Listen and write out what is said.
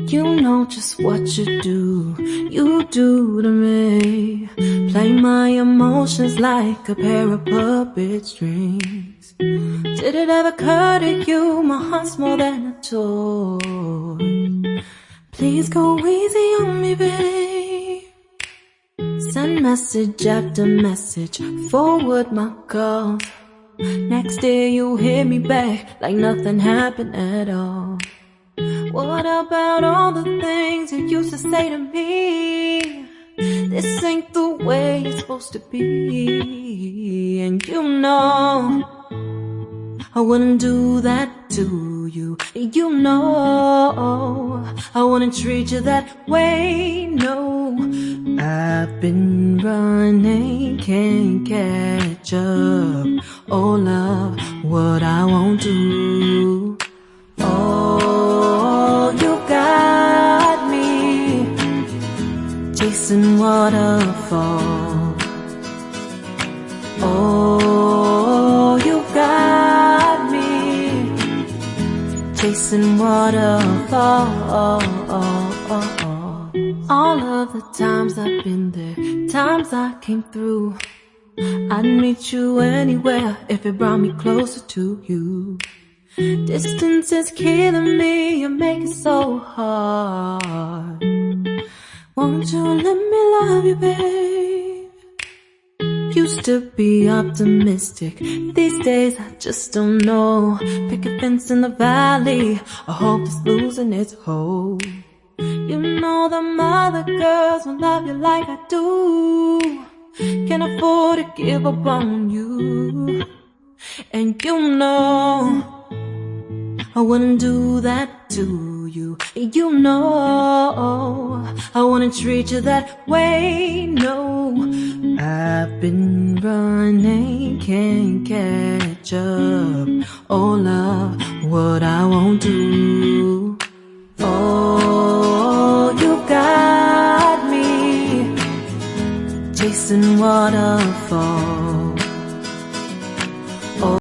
You know just what you do to me. Play my emotions like a pair of puppet strings. Did it ever occur to you my heart's more than a toy? Please go easy on me, babe. Send message after message, forward my calls. Next day you hit me back like nothing happened at all. What about all the things you used to say to me? This ain't the way it's supposed to be. And you know I wouldn't do that to you. You know I wouldn't treat you that way, no. I've been running, can't catch up. Oh love, what I won't do. Oh, you got me chasing waterfall. Oh, you got me chasing waterfall. All of the times I've been there, times I came through, I'd meet you anywhere if it brought me closer to you. Distance is killing me, you make it so hard. Won't you let me love you, babe? Used to be optimistic, these days I just don't know. Pick a fence in the valley, I hope it's losing its hold. You know them other girls won't love you like I do. Can't afford to give up on you. And you know I wouldn't do that to you. You know I wouldn't treat you that way, no. I've been running, can't catch up. Oh love, what I won't do. Oh, you got me chasing waterfalls.